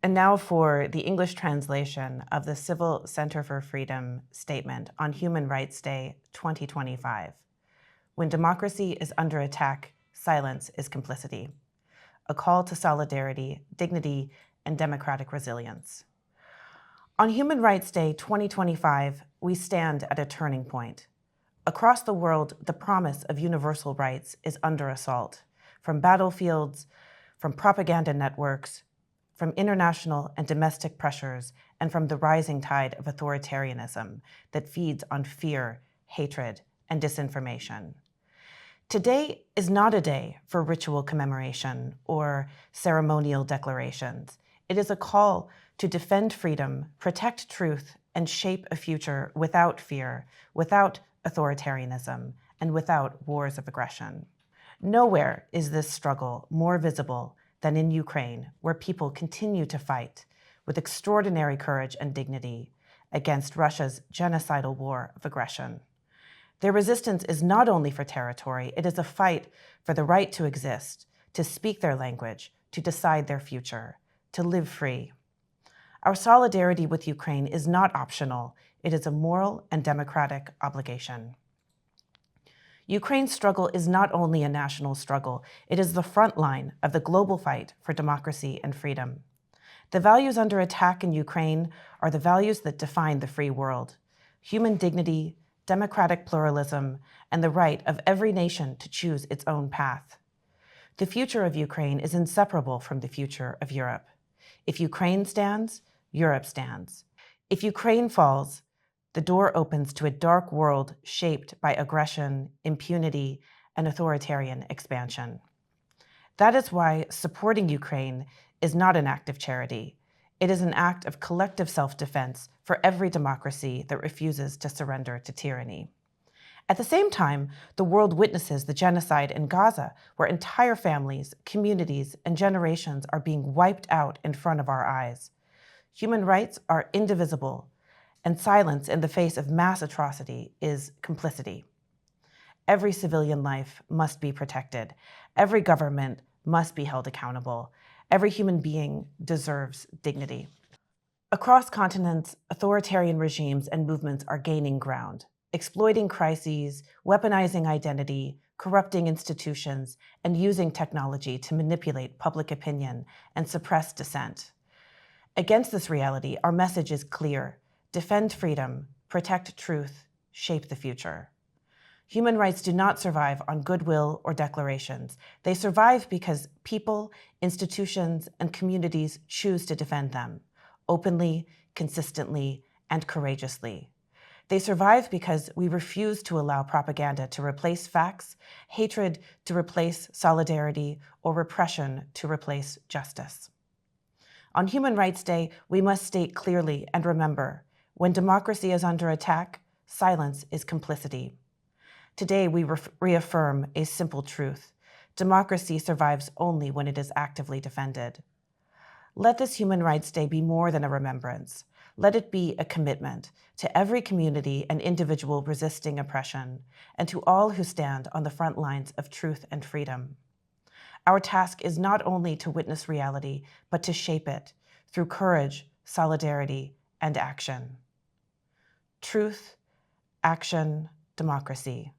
And now for the English translation of the Civil Center for Freedom Statement on Human Rights Day 2025. When democracy is under attack, silence is complicity. A call to solidarity, dignity, and democratic resilience. On Human Rights Day 2025, we stand at a turning point. Across the world, the promise of universal rights is under assault, from battlefields, from propaganda networks, from international and domestic pressures, and from the rising tide of authoritarianism that feeds on fear, hatred, and disinformation. Today is not a day for ritual commemoration or ceremonial declarations. It is a call to defend freedom, protect truth, and shape a future without fear, without authoritarianism, and without wars of aggression. Nowhere is this struggle more visible than in Ukraine, where people continue to fight with extraordinary courage and dignity against Russia's genocidal war of aggression. Their resistance is not only for territory, it is a fight for the right to exist, to speak their language, to decide their future, to live free. Our solidarity with Ukraine is not optional, it is a moral and democratic obligation. Ukraine's struggle is not only a national struggle, it is the front line of the global fight for democracy and freedom. The values under attack in Ukraine are the values that define the free world: human dignity, democratic pluralism, and the right of every nation to choose its own path. The future of Ukraine is inseparable from the future of Europe. If Ukraine stands, Europe stands. If Ukraine falls, the door opens to a dark world shaped by aggression, impunity, and authoritarian expansion. That is why supporting Ukraine is not an act of charity. It is an act of collective self-defense for every democracy that refuses to surrender to tyranny. At the same time, the world witnesses the genocide in Gaza, where entire families, communities, and generations are being wiped out in front of our eyes. Human rights are indivisible, and silence in the face of mass atrocity is complicity. Every civilian life must be protected. Every government must be held accountable. Every human being deserves dignity. Across continents, authoritarian regimes and movements are gaining ground, exploiting crises, weaponizing identity, corrupting institutions, and using technology to manipulate public opinion and suppress dissent. Against this reality, our message is clear: defend freedom, protect truth, shape the future. Human rights do not survive on goodwill or declarations. They survive because people, institutions, and communities choose to defend them, openly, consistently, and courageously. They survive because we refuse to allow propaganda to replace facts, hatred to replace solidarity, or repression to replace justice. On Human Rights Day, we must state clearly and remember: when democracy is under attack, silence is complicity. Today, we reaffirm a simple truth: democracy survives only when it is actively defended. Let this Human Rights Day be more than a remembrance. Let it be a commitment to every community and individual resisting oppression, and to all who stand on the front lines of truth and freedom. Our task is not only to witness reality, but to shape it through courage, solidarity, and action. Truth, action, democracy.